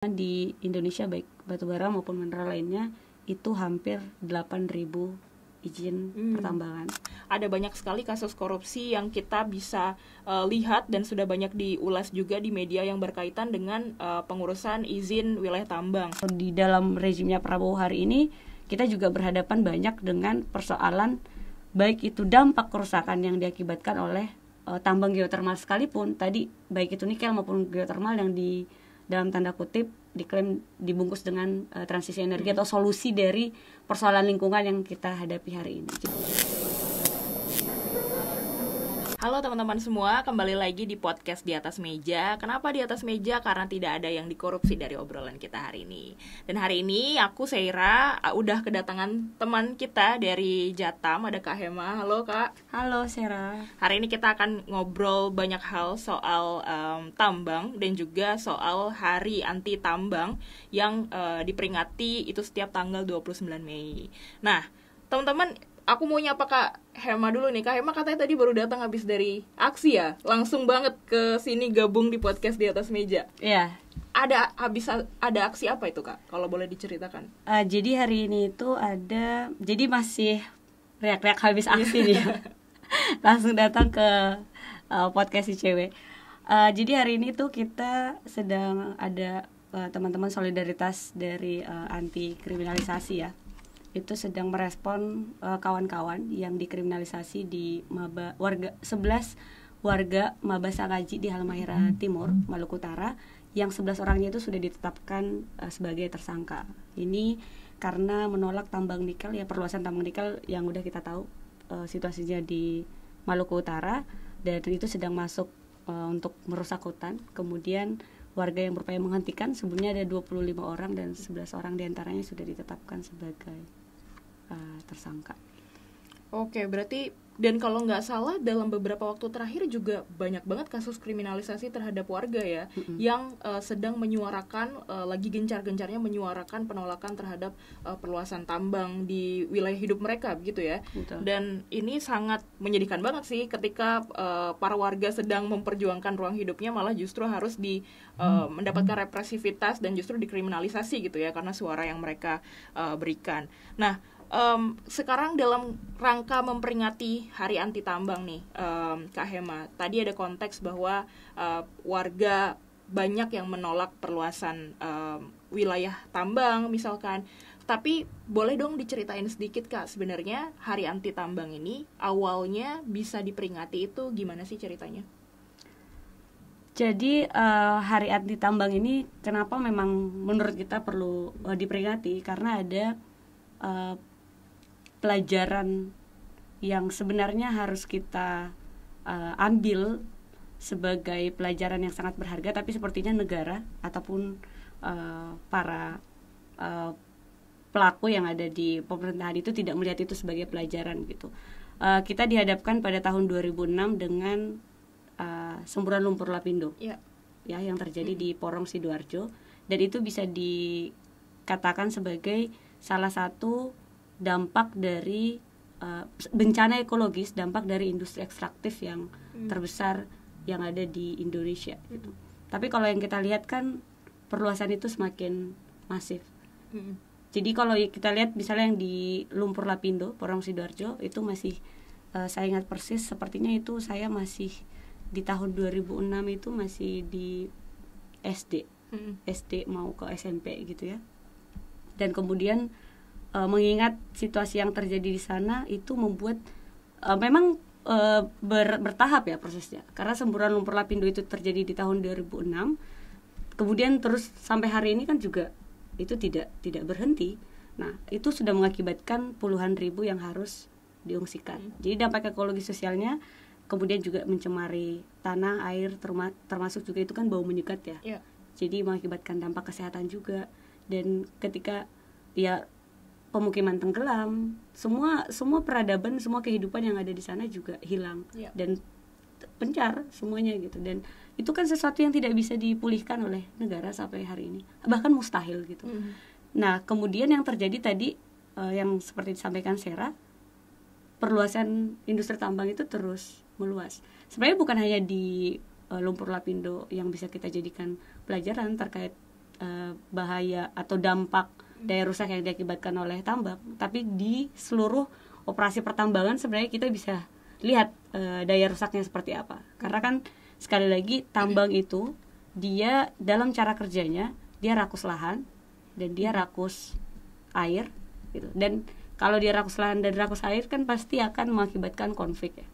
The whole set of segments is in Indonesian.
Di Indonesia baik batubara maupun mineral lainnya itu hampir 8.000 izin pertambangan. Ada banyak sekali kasus korupsi yang kita bisa lihat dan sudah banyak diulas juga di media yang berkaitan dengan pengurusan izin wilayah tambang. Di dalam rezimnya Prabowo hari ini kita juga berhadapan banyak dengan persoalan baik itu dampak kerusakan yang diakibatkan oleh tambang geotermal sekalipun tadi, baik itu nikel maupun geotermal yang di dalam tanda kutip diklaim dibungkus dengan transisi energi atau solusi dari persoalan lingkungan yang kita hadapi hari ini. Halo teman-teman semua, kembali lagi di podcast Di Atas Meja. Kenapa Di Atas Meja? Karena tidak ada yang dikorupsi dari obrolan kita hari ini. Dan hari ini aku Seira udah kedatangan teman kita dari Jatam, ada Kak Hema. Halo Kak. Halo Seira. Hari ini kita akan ngobrol banyak hal soal tambang dan juga soal Hari Anti Tambang yang diperingati itu setiap tanggal 29 Mei. Nah, teman-teman, aku mau nyapa Kak Hema dulu nih. Kak Hema katanya tadi baru datang habis dari aksi ya. Langsung banget ke sini gabung di podcast Di Atas Meja. Iya. Ada aksi apa itu Kak? Kalau boleh diceritakan. Jadi hari ini itu jadi masih reak-reak habis aksi nih. Langsung datang ke podcast si cewek. Jadi hari ini tuh kita sedang ada teman-teman solidaritas dari anti kriminalisasi ya. Itu sedang merespon kawan-kawan yang dikriminalisasi di 11 warga Maba Sangaji di Halmahera Timur, Maluku Utara, yang 11 orangnya itu sudah ditetapkan sebagai tersangka. Ini karena menolak tambang nikel ya, perluasan tambang nikel yang udah kita tahu situasinya di Maluku Utara, dan itu sedang masuk untuk merusak hutan. Kemudian warga yang berupaya menghentikan, sebelumnya ada 25 orang dan 11 orang diantaranya sudah ditetapkan sebagai tersangka. Oke, berarti dan kalau nggak salah dalam beberapa waktu terakhir juga banyak banget kasus kriminalisasi terhadap warga ya, yang sedang menyuarakan lagi gencar-gencarnya menyuarakan penolakan terhadap perluasan tambang di wilayah hidup mereka, begitu ya. Betul. Dan ini sangat menyedihkan banget sih ketika para warga sedang memperjuangkan ruang hidupnya malah justru harus mendapatkan represivitas dan justru dikriminalisasi gitu ya karena suara yang mereka berikan. Nah, sekarang dalam rangka memperingati Hari Anti Tambang nih, Kak Hema, tadi ada konteks bahwa warga banyak yang menolak perluasan wilayah tambang misalkan. Tapi boleh dong diceritain sedikit Kak, sebenarnya Hari Anti Tambang ini awalnya bisa diperingati itu gimana sih ceritanya? Jadi Hari Anti Tambang ini kenapa memang menurut kita perlu diperingati, karena ada pelajaran yang sebenarnya harus kita ambil sebagai pelajaran yang sangat berharga, tapi sepertinya negara ataupun para pelaku yang ada di pemerintahan itu tidak melihat itu sebagai pelajaran gitu. Kita dihadapkan pada tahun 2006 dengan semburan lumpur lapindo ya yang terjadi di Porong Sidoarjo, dan itu bisa dikatakan sebagai salah satu dampak dari bencana ekologis, dampak dari industri ekstraktif yang terbesar yang ada di Indonesia gitu. Tapi kalau yang kita lihat kan perluasan itu semakin masif. Jadi kalau kita lihat misalnya yang di lumpur lapindo Porong Sidoarjo itu masih saya ingat persis, sepertinya itu saya masih di tahun 2006 itu masih di SD mau ke SMP gitu ya. Dan kemudian mengingat situasi yang terjadi di sana itu membuat memang bertahap ya prosesnya, karena semburan lumpur lapindo itu terjadi di tahun 2006, kemudian terus sampai hari ini kan juga itu tidak berhenti. Nah, itu sudah mengakibatkan puluhan ribu yang harus diungsikan. Jadi dampak ekologi sosialnya kemudian juga mencemari tanah, air, termasuk juga itu kan bau menyengat ya. Jadi mengakibatkan dampak kesehatan juga. Dan ketika ya pemukiman tenggelam, semua peradaban, semua kehidupan yang ada di sana juga hilang dan pencar semuanya gitu. Dan itu kan sesuatu yang tidak bisa dipulihkan oleh negara sampai hari ini, bahkan mustahil gitu. Nah, kemudian yang terjadi tadi yang seperti disampaikan Sera, perluasan industri tambang itu terus meluas. Sebenarnya bukan hanya di lumpur lapindo yang bisa kita jadikan pelajaran terkait bahaya atau dampak daya rusak yang diakibatkan oleh tambang, tapi di seluruh operasi pertambangan sebenarnya kita bisa lihat daya rusaknya seperti apa. Karena kan sekali lagi tambang itu dia dalam cara kerjanya dia rakus lahan dan dia rakus air gitu. Dan kalau dia rakus lahan dan rakus air kan pasti akan mengakibatkan konflik ya.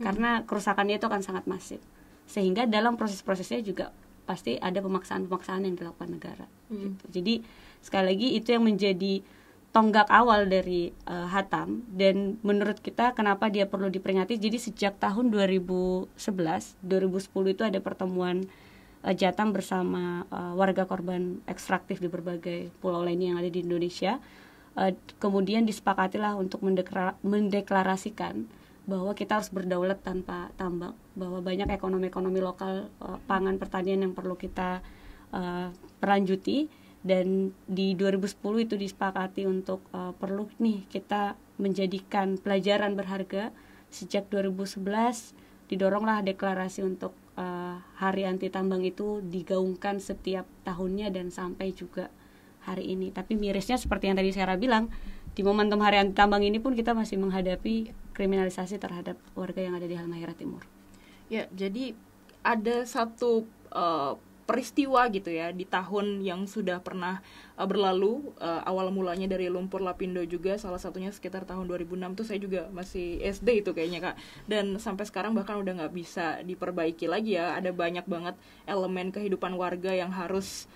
Karena kerusakannya itu akan sangat masif. Sehingga dalam proses-prosesnya juga pasti ada pemaksaan-pemaksaan yang dilakukan negara gitu. Jadi sekali lagi itu yang menjadi tonggak awal dari Hatam, dan menurut kita kenapa dia perlu diperingati. Jadi sejak tahun 2010 itu ada pertemuan Jatam bersama warga korban ekstraktif di berbagai pulau lainnya yang ada di Indonesia. Kemudian disepakatilah untuk mendeklarasikan bahwa kita harus berdaulat tanpa tambang, bahwa banyak ekonomi lokal, pangan, pertanian yang perlu kita peranjuti. Dan di 2010 itu disepakati untuk perlu nih kita menjadikan pelajaran berharga. Sejak 2011 didoronglah deklarasi untuk hari anti tambang itu digaungkan setiap tahunnya dan sampai juga hari ini. Tapi mirisnya seperti yang tadi Sarah bilang, di momentum hari anti tambang ini pun kita masih menghadapi kriminalisasi terhadap warga yang ada di Halmahera Timur. Ya, jadi ada satu peristiwa gitu ya di tahun yang sudah pernah berlalu, awal mulanya dari lumpur lapindo juga, salah satunya sekitar tahun 2006 tuh saya juga masih SD itu kayaknya Kak, dan sampai sekarang bahkan udah nggak bisa diperbaiki lagi ya. Ada banyak banget elemen kehidupan warga yang harus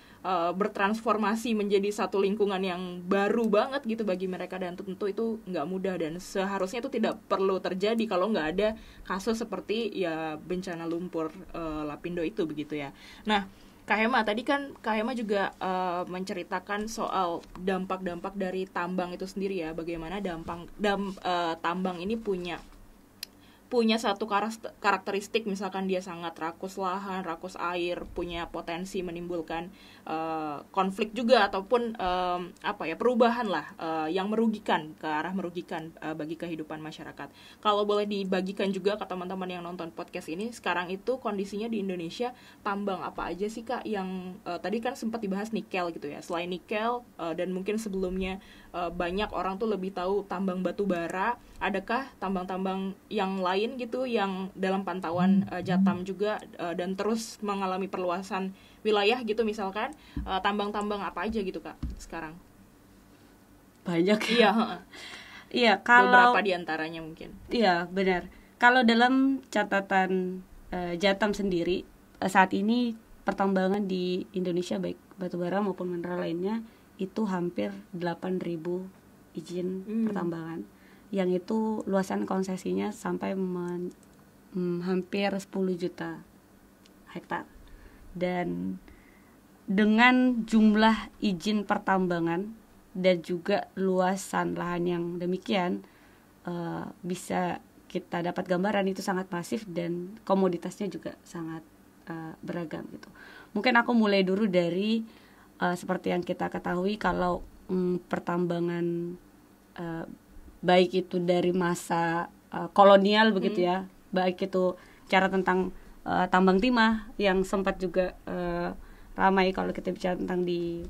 bertransformasi menjadi satu lingkungan yang baru banget gitu bagi mereka, dan tentu itu nggak mudah dan seharusnya itu tidak perlu terjadi kalau nggak ada kasus seperti ya bencana lumpur lapindo itu begitu ya. Nah, Kak Hema, tadi kan Kak Hema juga menceritakan soal dampak-dampak dari tambang itu sendiri ya, bagaimana tambang ini punya satu karakteristik, misalkan dia sangat rakus lahan, rakus air, punya potensi menimbulkan konflik juga ataupun perubahan lah yang merugikan, ke arah merugikan bagi kehidupan masyarakat. Kalau boleh dibagikan juga ke teman-teman yang nonton podcast ini, sekarang itu kondisinya di Indonesia tambang apa aja sih Kak yang tadi kan sempat dibahas nikel gitu ya. Selain nikel dan mungkin sebelumnya banyak orang tuh lebih tahu tambang batu bara, adakah tambang-tambang yang lain gitu yang dalam pantauan Jatam juga dan terus mengalami perluasan wilayah gitu, misalkan tambang-tambang apa aja gitu Kak sekarang? Banyak. Iya. Iya, kalau beberapa diantaranya mungkin. Iya, benar. Kalau dalam catatan Jatam sendiri saat ini pertambangan di Indonesia baik batubara maupun mineral lainnya itu hampir 8.000 izin pertambangan, yang itu luasan konsesinya sampai hampir 10 juta hektar. Dan dengan jumlah izin pertambangan dan juga luasan lahan yang demikian, bisa kita dapat gambaran itu sangat masif dan komoditasnya juga sangat beragam gitu. Mungkin aku mulai dulu dari seperti yang kita ketahui kalau pertambangan baik itu dari masa kolonial begitu ya, baik itu cara tentang tambang timah yang sempat juga ramai kalau kita bicara tentang di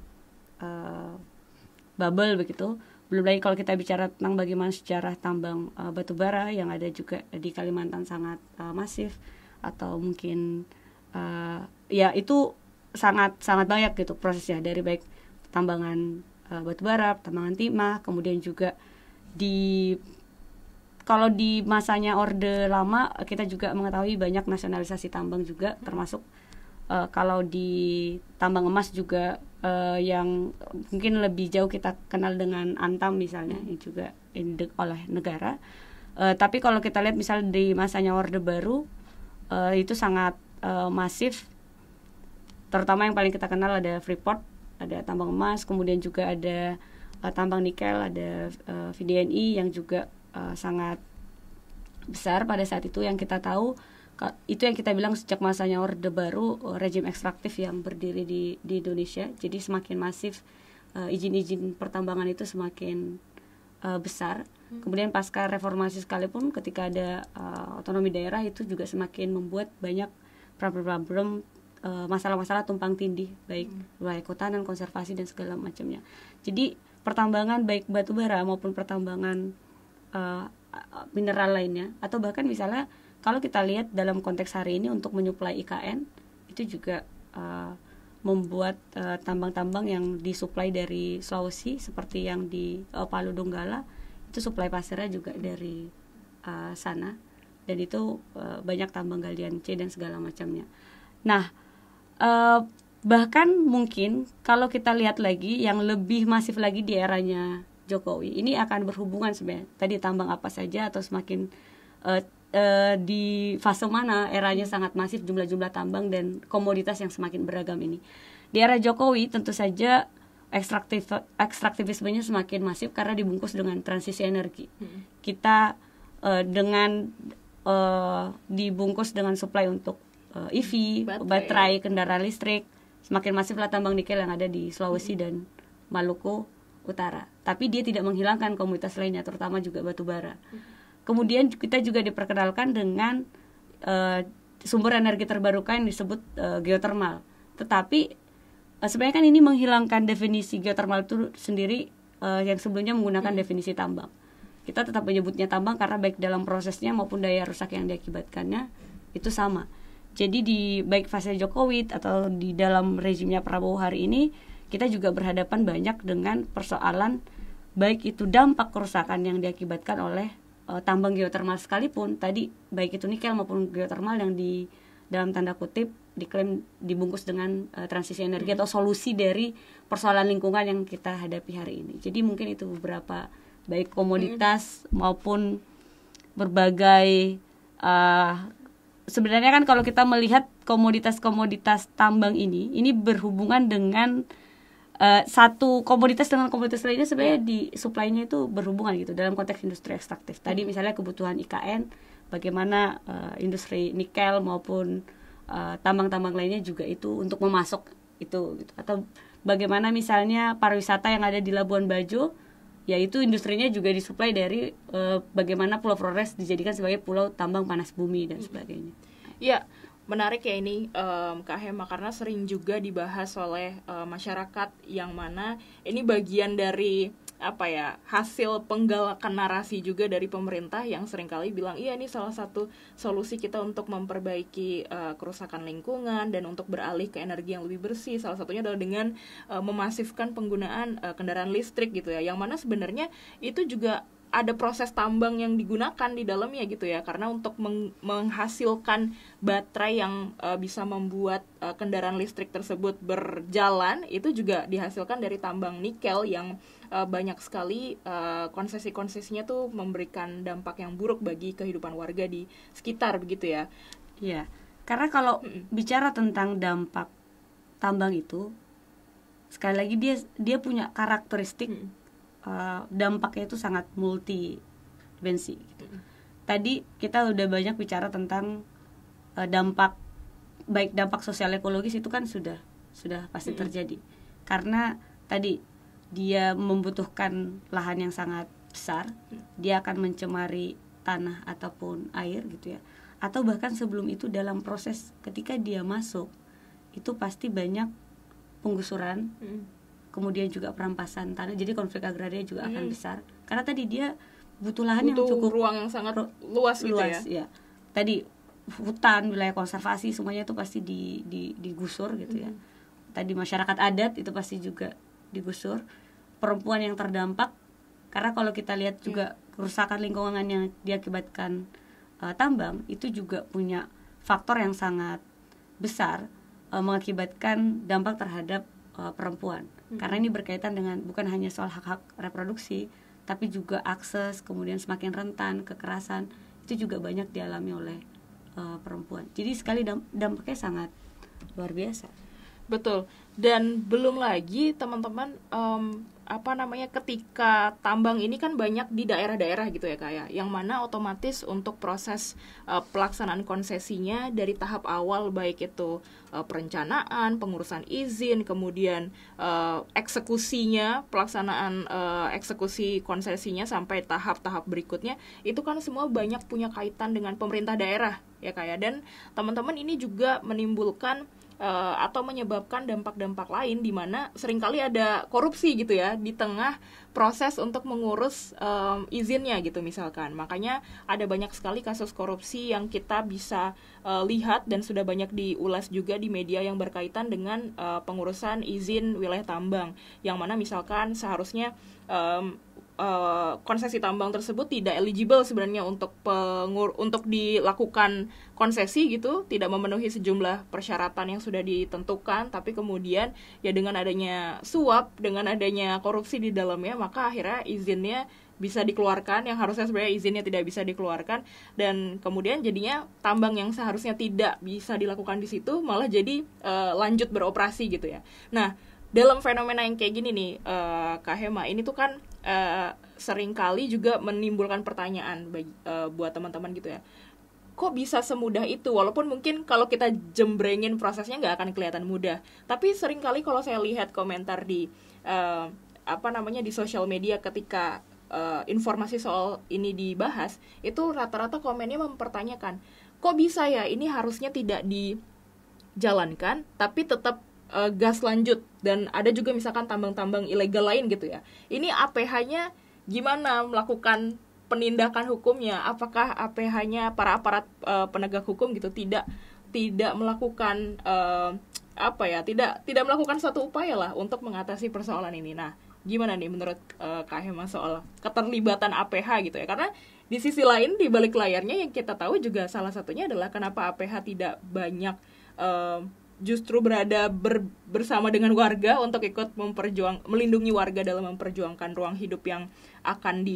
bubble begitu. Belum lagi kalau kita bicara tentang bagaimana sejarah tambang batubara yang ada juga di Kalimantan sangat masif, atau mungkin ya itu sangat banyak gitu prosesnya, dari baik tambangan batubara, tambangan timah, kemudian juga kalau di masanya Orde Lama kita juga mengetahui banyak nasionalisasi tambang juga, termasuk kalau di tambang emas juga yang mungkin lebih jauh kita kenal dengan Antam misalnya, yang juga oleh negara. Tapi kalau kita lihat misalnya di masanya Orde Baru itu sangat masif. Terutama yang paling kita kenal ada Freeport, ada tambang emas, kemudian juga ada tambang nikel, ada VDNI yang juga sangat besar pada saat itu. Yang kita tahu itu yang kita bilang sejak masanya Orde Baru, rejim ekstraktif yang berdiri di Indonesia. Jadi semakin masif izin-izin pertambangan itu semakin besar. Kemudian pasca reformasi sekalipun ketika ada otonomi daerah, itu juga semakin membuat banyak problem-problem masalah-masalah tumpang tindih, baik wilayah kehutanan, konservasi dan segala macamnya. Jadi pertambangan baik batu bara maupun pertambangan mineral lainnya, atau bahkan misalnya kalau kita lihat dalam konteks hari ini untuk menyuplai IKN itu juga membuat tambang-tambang yang disuplai dari Sulawesi seperti yang di Palu Donggala itu suplai pasirnya juga dari sana, dan itu banyak tambang galian C dan segala macamnya. Nah, bahkan mungkin kalau kita lihat lagi yang lebih masif lagi di eranya Jokowi, ini akan berhubungan sebenarnya tadi tambang apa saja, atau semakin di fase mana eranya sangat masif jumlah-jumlah tambang dan komoditas yang semakin beragam ini. Di era Jokowi tentu saja ekstraktivismenya semakin masif karena dibungkus dengan transisi energi. Kita dengan dibungkus dengan suplai untuk EV, baterai, kendaraan listrik, semakin masiflah tambang nikel yang ada di Sulawesi dan Maluku Utara. Tapi dia tidak menghilangkan komoditas lainnya, terutama juga batu bara. Kemudian kita juga diperkenalkan dengan sumber energi terbarukan yang disebut geothermal. Tetapi sebenarnya kan ini menghilangkan definisi geothermal itu sendiri yang sebelumnya menggunakan definisi tambang. Kita tetap menyebutnya tambang karena baik dalam prosesnya maupun daya rusak yang diakibatkannya itu sama. Jadi di baik fase Jokowi atau di dalam rezimnya Prabowo hari ini, kita juga berhadapan banyak dengan persoalan baik itu dampak kerusakan yang diakibatkan oleh tambang geothermal sekalipun, tadi baik itu nikel maupun geothermal yang di dalam tanda kutip diklaim dibungkus dengan transisi energi atau solusi dari persoalan lingkungan yang kita hadapi hari ini. Jadi mungkin itu beberapa baik komoditas maupun berbagai sebenarnya kan kalau kita melihat komoditas-komoditas tambang ini berhubungan dengan satu komoditas dengan komoditas lainnya sebenarnya di suplainya itu berhubungan gitu dalam konteks industri ekstraktif. Tadi misalnya kebutuhan IKN, bagaimana industri nikel maupun tambang-tambang lainnya juga itu untuk memasok itu gitu. Atau bagaimana misalnya pariwisata yang ada di Labuan Bajo, yaitu industrinya juga disuplai dari bagaimana Pulau Flores dijadikan sebagai pulau tambang panas bumi dan sebagainya. Ya, menarik ya ini Kak Hema, karena sering juga dibahas oleh masyarakat yang mana ini bagian dari hasil penggalakan narasi juga dari pemerintah yang seringkali bilang iya ini salah satu solusi kita untuk memperbaiki kerusakan lingkungan dan untuk beralih ke energi yang lebih bersih. Salah satunya adalah dengan memasifkan penggunaan kendaraan listrik gitu ya, yang mana sebenarnya itu juga ada proses tambang yang digunakan di dalamnya gitu ya, karena untuk menghasilkan baterai yang bisa membuat kendaraan listrik tersebut berjalan itu juga dihasilkan dari tambang nikel yang banyak sekali konsesi-konsesinya tuh memberikan dampak yang buruk bagi kehidupan warga di sekitar begitu ya. Iya, karena kalau bicara tentang dampak tambang itu sekali lagi dia punya karakteristik dampaknya itu sangat multi dimensi gitu. Tadi kita udah banyak bicara tentang dampak baik dampak sosial ekologis itu kan sudah pasti terjadi. Karena tadi dia membutuhkan lahan yang sangat besar, dia akan mencemari tanah ataupun air gitu ya. Atau bahkan sebelum itu dalam proses ketika dia masuk itu pasti banyak penggusuran. Kemudian juga perampasan tanah, jadi konflik agraria juga akan besar karena tadi dia butuh lahan yang cukup ruang yang sangat luas gitu ya. Tadi hutan, wilayah konservasi semuanya itu pasti digusur gitu ya. Tadi masyarakat adat itu pasti juga digusur. Perempuan yang terdampak karena kalau kita lihat juga kerusakan lingkungan yang diakibatkan tambang itu juga punya faktor yang sangat besar mengakibatkan dampak terhadap perempuan. Karena ini berkaitan dengan bukan hanya soal hak-hak reproduksi, tapi juga akses, kemudian semakin rentan kekerasan itu juga banyak dialami oleh perempuan. Jadi sekali dampaknya sangat luar biasa. Betul. Dan belum lagi teman-teman ketika tambang ini kan banyak di daerah-daerah gitu ya Kak ya, yang mana otomatis untuk proses pelaksanaan konsesinya dari tahap awal baik itu perencanaan, pengurusan izin, kemudian eksekusinya, pelaksanaan eksekusi konsesinya sampai tahap-tahap berikutnya itu kan semua banyak punya kaitan dengan pemerintah daerah ya Kak ya. Dan teman-teman ini juga menimbulkan atau menyebabkan dampak-dampak lain di mana seringkali ada korupsi gitu ya di tengah proses untuk mengurus izinnya gitu misalkan. Makanya ada banyak sekali kasus korupsi yang kita bisa lihat dan sudah banyak diulas juga di media yang berkaitan dengan pengurusan izin wilayah tambang, yang mana misalkan seharusnya konsesi tambang tersebut tidak eligible sebenarnya untuk dilakukan konsesi gitu, tidak memenuhi sejumlah persyaratan yang sudah ditentukan, tapi kemudian ya dengan adanya suap, dengan adanya korupsi di dalamnya, maka akhirnya izinnya bisa dikeluarkan yang harusnya sebenarnya izinnya tidak bisa dikeluarkan, dan kemudian jadinya tambang yang seharusnya tidak bisa dilakukan di situ malah jadi lanjut beroperasi gitu ya. Nah, dalam fenomena yang kayak gini nih, Kak Hema, ini tuh kan seringkali juga menimbulkan pertanyaan buat teman-teman gitu ya. Kok bisa semudah itu? Walaupun mungkin kalau kita jembrengin prosesnya nggak akan kelihatan mudah. Tapi seringkali kalau saya lihat komentar di di sosial media ketika informasi soal ini dibahas, itu rata-rata komennya mempertanyakan, kok bisa ya ini harusnya tidak dijalankan, tapi tetap gas lanjut, dan ada juga misalkan tambang-tambang ilegal lain gitu ya. Ini APH-nya gimana melakukan penindakan hukumnya? Apakah APH-nya para aparat penegak hukum gitu tidak melakukan tidak melakukan suatu upaya lah untuk mengatasi persoalan ini? Nah, gimana nih menurut Kak Hema soal keterlibatan APH gitu ya? Karena di sisi lain di balik layarnya yang kita tahu juga salah satunya adalah kenapa APH tidak banyak justru berada bersama dengan warga untuk ikut melindungi warga dalam memperjuangkan ruang hidup yang akan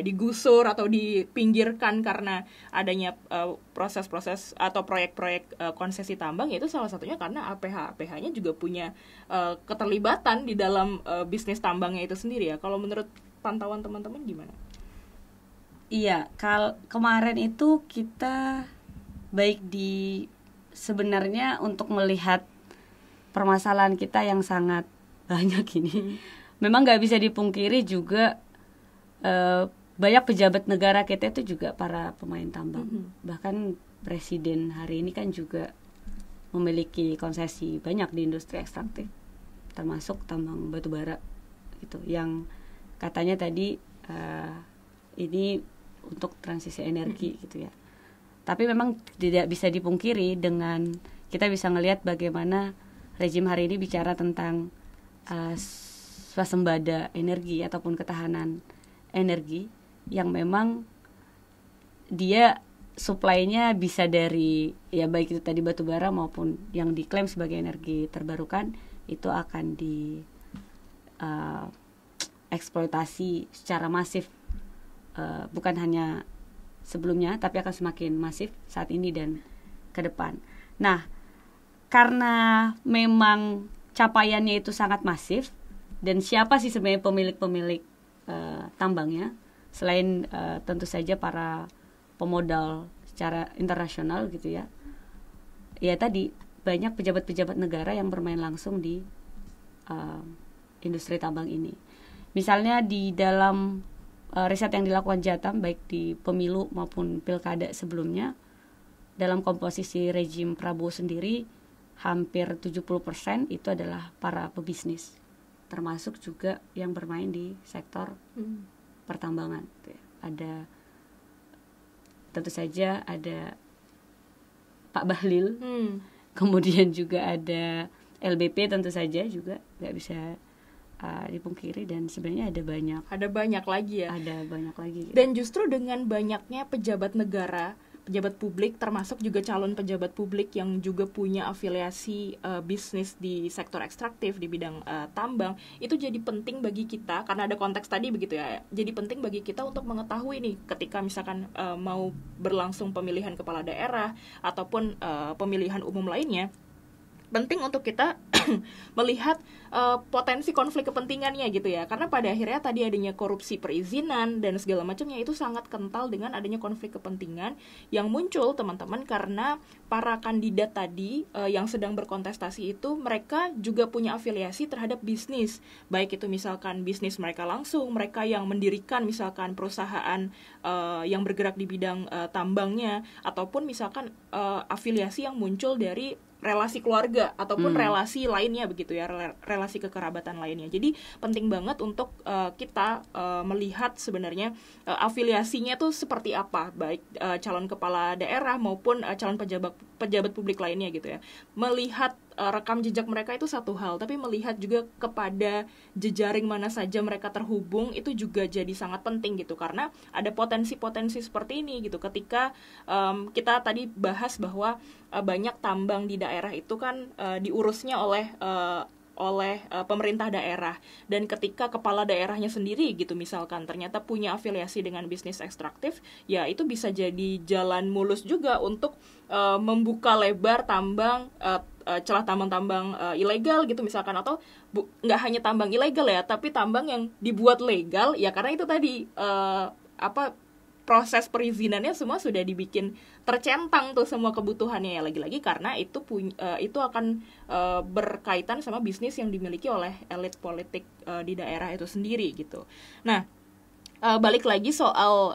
digusur atau dipinggirkan karena adanya proses-proses atau proyek-proyek konsesi tambang, yaitu salah satunya karena APH-nya juga punya keterlibatan di dalam bisnis tambangnya itu sendiri ya. Kalau menurut pantauan teman-teman gimana? Iya, kemarin itu kita sebenarnya untuk melihat permasalahan kita yang sangat banyak ini, memang nggak bisa dipungkiri juga banyak pejabat negara kita itu juga para pemain tambang. Bahkan presiden hari ini kan juga memiliki konsesi banyak di industri ekstraktif, termasuk tambang batubara gitu, yang katanya tadi ini untuk transisi energi gitu ya. Tapi memang tidak bisa dipungkiri dengan kita bisa ngelihat bagaimana rejim hari ini bicara tentang swasembada energi ataupun ketahanan energi, yang memang dia suplainya bisa dari ya baik itu tadi batu bara maupun yang diklaim sebagai energi terbarukan, itu akan eksploitasi secara masif, bukan hanya sebelumnya tapi akan semakin masif saat ini dan ke depan. Nah, karena memang capaiannya itu sangat masif, dan siapa sih sebenarnya pemilik-pemilik tambangnya selain tentu saja para pemodal secara internasional gitu ya. Ya tadi banyak pejabat-pejabat negara yang bermain langsung di industri tambang ini. Misalnya di dalam riset yang dilakukan Jatam baik di pemilu maupun pilkada sebelumnya, dalam komposisi rejim Prabowo sendiri hampir 70% itu adalah para pebisnis, termasuk juga yang bermain di sektor pertambangan. Ada tentu saja ada Pak Bahlil, kemudian juga ada LBP, tentu saja juga nggak bisa dipungkiri, dan sebenarnya ada banyak lagi gitu. Dan justru dengan banyaknya pejabat negara, pejabat publik, termasuk juga calon pejabat publik yang juga punya afiliasi bisnis di sektor ekstraktif di bidang tambang, itu jadi penting bagi kita karena ada konteks tadi begitu ya. Jadi penting bagi kita untuk mengetahui nih ketika misalkan mau berlangsung pemilihan kepala daerah ataupun pemilihan umum lainnya, penting untuk kita melihat potensi konflik kepentingannya gitu ya, karena pada akhirnya tadi adanya korupsi perizinan dan segala macamnya itu sangat kental dengan adanya konflik kepentingan yang muncul teman-teman, karena para kandidat tadi yang sedang berkontestasi itu mereka juga punya afiliasi terhadap bisnis, baik itu misalkan bisnis mereka langsung, mereka yang mendirikan misalkan perusahaan yang bergerak di bidang tambangnya, ataupun misalkan afiliasi yang muncul dari relasi keluarga ataupun relasi lainnya begitu ya, relasi kekerabatan lainnya. Jadi penting banget untuk kita melihat sebenarnya afiliasinya tuh seperti apa, baik calon kepala daerah maupun calon pejabat publik lainnya gitu ya. Melihat rekam jejak mereka itu satu hal, tapi melihat juga kepada jejaring mana saja mereka terhubung itu juga jadi sangat penting gitu, karena ada potensi-potensi seperti ini gitu. Ketika kita tadi bahas bahwa banyak tambang di daerah itu kan diurusnya oleh pemerintah daerah, dan ketika kepala daerahnya sendiri gitu misalkan ternyata punya afiliasi dengan bisnis ekstraktif, ya itu bisa jadi jalan mulus juga untuk membuka lebar tambang, celah tambang-tambang ilegal gitu misalkan, atau nggak hanya tambang ilegal ya, tapi tambang yang dibuat legal ya, karena itu tadi proses perizinannya semua sudah dibikin tercentang tuh semua kebutuhannya ya, lagi-lagi karena itu akan berkaitan sama bisnis yang dimiliki oleh elit politik di daerah itu sendiri gitu. Nah, balik lagi soal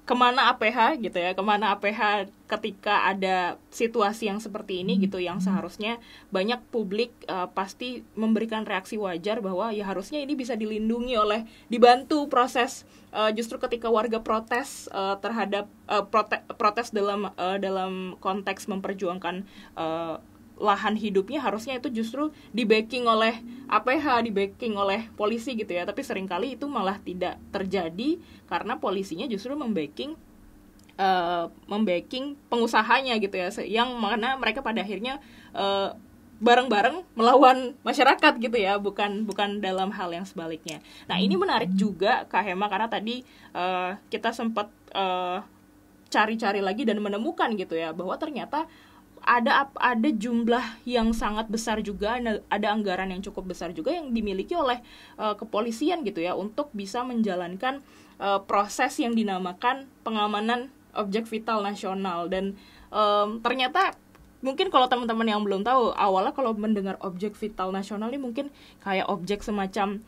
kemana APH gitu ya, kemana APH ketika ada situasi yang seperti ini gitu, yang seharusnya banyak publik pasti memberikan reaksi wajar bahwa ya harusnya ini bisa dilindungi oleh, dibantu proses justru ketika warga protes terhadap protes dalam konteks memperjuangkan lahan hidupnya, harusnya itu justru di-backing oleh APH, di-backing oleh polisi gitu ya. Tapi seringkali itu malah tidak terjadi karena polisinya justru membacking pengusahanya gitu ya, yang mana mereka pada akhirnya bareng-bareng melawan masyarakat gitu ya, bukan dalam hal yang sebaliknya. Nah, ini menarik juga Kak Hema, karena tadi kita sempat cari-cari lagi dan menemukan gitu ya, bahwa ternyata ada jumlah yang sangat besar juga, ada anggaran yang cukup besar juga yang dimiliki oleh kepolisian gitu ya, untuk bisa menjalankan proses yang dinamakan pengamanan objek vital nasional. Dan ternyata mungkin kalau teman-teman yang belum tahu, awalnya kalau mendengar objek vital nasional ini mungkin kayak objek semacam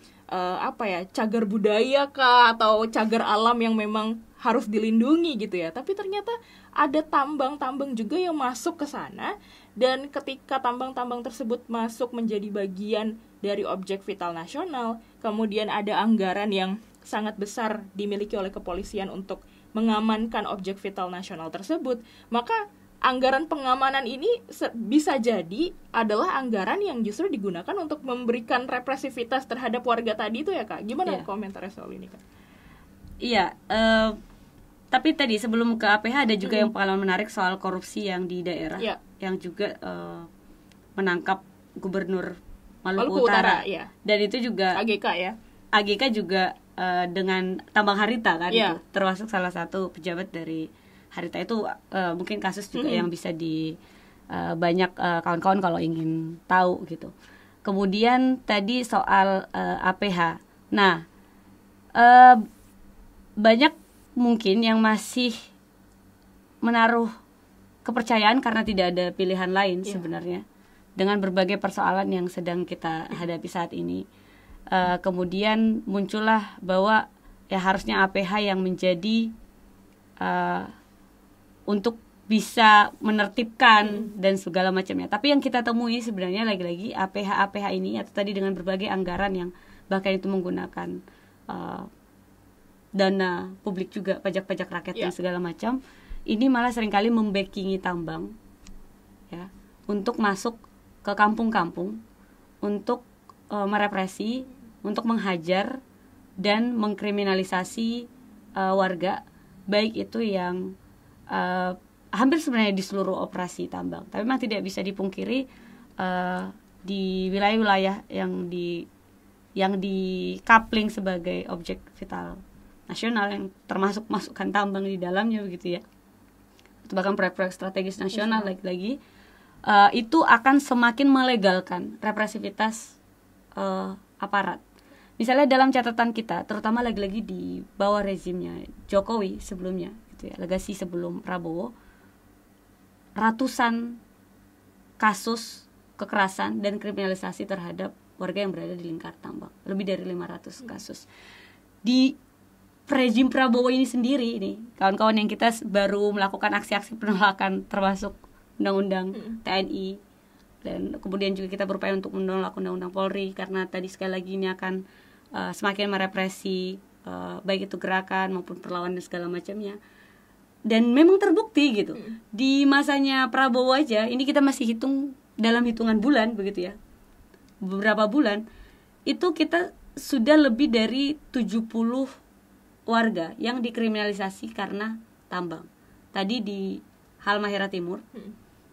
cagar budaya kah, atau cagar alam yang memang harus dilindungi gitu ya. Tapi ternyata ada tambang-tambang juga yang masuk ke sana, dan ketika tambang-tambang tersebut masuk menjadi bagian dari objek vital nasional, kemudian ada anggaran yang sangat besar dimiliki oleh kepolisian untuk mengamankan objek vital nasional tersebut, maka anggaran pengamanan ini bisa jadi adalah anggaran yang justru digunakan untuk memberikan represivitas terhadap warga tadi itu ya Kak. Gimana komentarnya soal ini Kak? Iya, tapi tadi sebelum ke APH ada juga yang pengalaman menarik soal korupsi yang di daerah, yang juga menangkap Gubernur Maluku Utara. Ya. Dan itu juga AGK ya. AGK juga dengan tambang harita kan, itu termasuk salah satu pejabat dari harita itu. Mungkin kasus juga yang bisa banyak kawan-kawan kalau ingin tahu gitu. Kemudian tadi soal APH. Nah, banyak mungkin yang masih menaruh kepercayaan karena tidak ada pilihan lain sebenarnya, dengan berbagai persoalan yang sedang kita hadapi saat ini. Kemudian muncullah bahwa ya harusnya APH yang menjadi untuk bisa menertibkan dan segala macamnya. Tapi yang kita temui sebenarnya lagi-lagi APH ini, atau tadi dengan berbagai anggaran yang bahkan itu menggunakan dana publik juga, pajak-pajak rakyat dan segala macam, ini malah seringkali membackingi tambang ya, untuk masuk ke kampung-kampung, untuk merepresi, untuk menghajar dan mengkriminalisasi warga, baik itu yang hampir sebenarnya di seluruh operasi tambang. Tapi memang tidak bisa dipungkiri di wilayah-wilayah yang di coupling sebagai objek vital nasional, yang termasuk masukkan tambang di dalamnya begitu ya, atau bahkan proyek-proyek strategis nasional, lagi-lagi itu akan semakin melegalkan represivitas aparat. Misalnya dalam catatan kita, terutama lagi-lagi di bawah rezimnya Jokowi sebelumnya, gitu ya, legasi sebelum Prabowo, ratusan kasus kekerasan dan kriminalisasi terhadap warga yang berada di lingkar tambang, lebih dari 500 kasus. Di rezim Prabowo ini sendiri, ini kawan-kawan yang kita baru melakukan aksi-aksi penolakan, termasuk undang-undang TNI, dan kemudian juga kita berupaya untuk menolak undang-undang Polri, karena tadi sekali lagi ini akan semakin merepresi baik itu gerakan maupun perlawanan dan segala macamnya. Dan memang terbukti gitu. Di masanya Prabowo aja, ini kita masih hitung dalam hitungan bulan begitu ya. Beberapa bulan itu kita sudah lebih dari 70 warga yang dikriminalisasi karena tambang. Tadi di Halmahera Timur.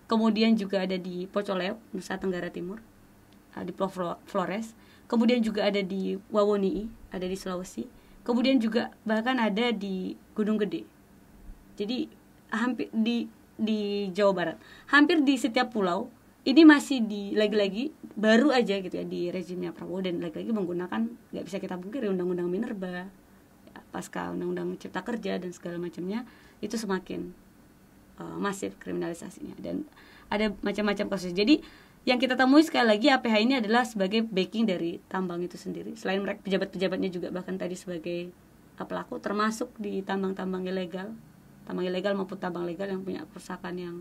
Kemudian juga ada di Pocoleo, Nusa Tenggara Timur. Di Pulau Flores. Kemudian juga ada di Wawonii, ada di Sulawesi. Kemudian juga bahkan ada di Gunung Gede. Jadi hampir di Jawa Barat. Hampir di setiap pulau ini masih lagi-lagi baru aja gitu ya di rezimnya Prabowo, dan lagi-lagi menggunakan, nggak bisa kita pungkiri, undang-undang Minerba, ya, pasca undang-undang Cipta Kerja dan segala macamnya, itu semakin masif kriminalisasinya dan ada macam-macam kasus. Jadi yang kita temui sekali lagi APH ini adalah sebagai backing dari tambang itu sendiri. Selain mereka, pejabat-pejabatnya juga bahkan tadi sebagai pelaku, termasuk di tambang-tambang ilegal maupun tambang legal yang punya kerusakan yang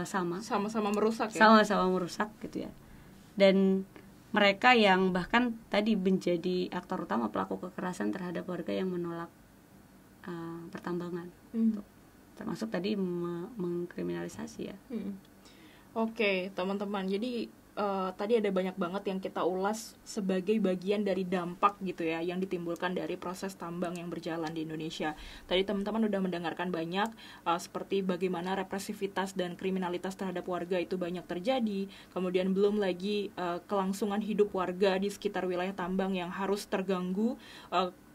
sama-sama merusak ya. Sama-sama merusak gitu ya. Dan mereka yang bahkan tadi menjadi aktor utama pelaku kekerasan terhadap warga yang menolak pertambangan. Termasuk tadi mengkriminalisasi ya. Oke, teman-teman. Jadi tadi ada banyak banget yang kita ulas sebagai bagian dari dampak gitu ya yang ditimbulkan dari proses tambang yang berjalan di Indonesia. Tadi teman-teman udah mendengarkan banyak seperti bagaimana represivitas dan kriminalitas terhadap warga itu banyak terjadi. Kemudian belum lagi kelangsungan hidup warga di sekitar wilayah tambang yang harus terganggu,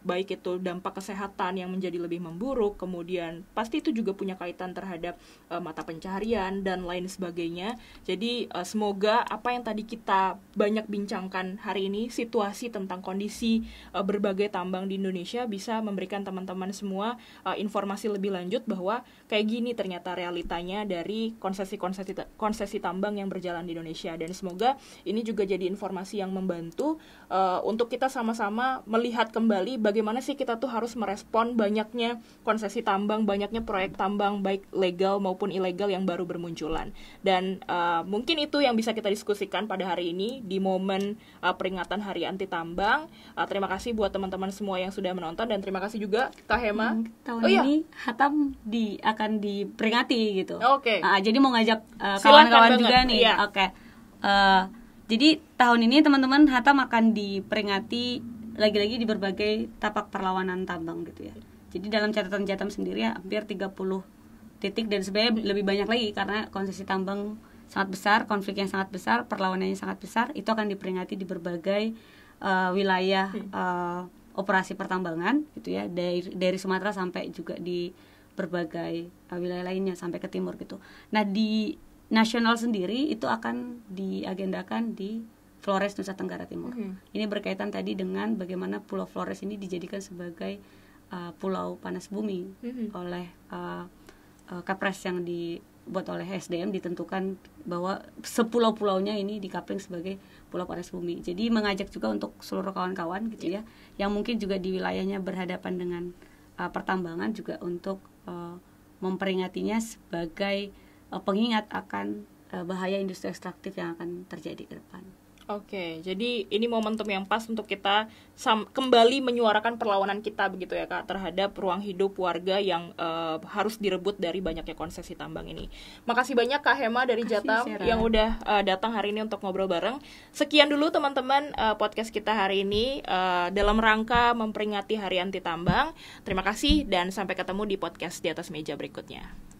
baik itu dampak kesehatan yang menjadi lebih memburuk, kemudian pasti itu juga punya kaitan terhadap mata pencaharian dan lain sebagainya. Jadi semoga apa yang tadi kita banyak bincangkan hari ini, situasi tentang kondisi berbagai tambang di Indonesia, bisa memberikan teman-teman semua informasi lebih lanjut bahwa kayak gini ternyata realitanya dari konsesi tambang yang berjalan di Indonesia. Dan semoga ini juga jadi informasi yang membantu untuk kita sama-sama melihat kembali bagaimana sih kita tuh harus merespon banyaknya konsesi tambang, banyaknya proyek tambang baik legal maupun ilegal yang baru bermunculan. Dan mungkin itu yang bisa kita diskusikan pada hari ini di momen peringatan Hari Anti Tambang. Terima kasih buat teman-teman semua yang sudah menonton, dan terima kasih juga Kak Hema. Tahun ini Hatam akan diperingati gitu. Oke. Jadi mau ngajak kawan-kawan juga nih. Iya. Oke. Jadi tahun ini teman-teman Hatam akan diperingati lagi-lagi di berbagai tapak perlawanan tambang gitu ya. Jadi dalam catatan Jatam sendiri ya, hampir 30 titik, dan sebenarnya lebih banyak lagi karena konsesi tambang sangat besar, konflik yang sangat besar, perlawanannya sangat besar. Itu akan diperingati di berbagai wilayah operasi pertambangan gitu ya, dari Sumatera sampai juga di berbagai wilayah lainnya sampai ke timur gitu. Nah, di nasional sendiri itu akan diagendakan di Flores, Nusa Tenggara Timur. Ini berkaitan tadi dengan bagaimana Pulau Flores ini dijadikan sebagai pulau panas bumi oleh Kepres yang dibuat oleh SDM, ditentukan bahwa sepulau-pulaunya ini dikapling sebagai pulau panas bumi. Jadi mengajak juga untuk seluruh kawan-kawan gitu ya, yang mungkin juga di wilayahnya berhadapan dengan pertambangan, juga untuk memperingatinya sebagai pengingat akan bahaya industri ekstraktif yang akan terjadi ke depan. Oke, jadi ini momentum yang pas untuk kita kembali menyuarakan perlawanan kita begitu ya Kak, terhadap ruang hidup warga yang harus direbut dari banyaknya konsesi tambang ini. Makasih banyak Kak Hema dari Jatam yang udah datang hari ini untuk ngobrol bareng. Sekian dulu teman-teman podcast kita hari ini dalam rangka memperingati Hari Anti Tambang. Terima kasih dan sampai ketemu di podcast Di Atas Meja berikutnya.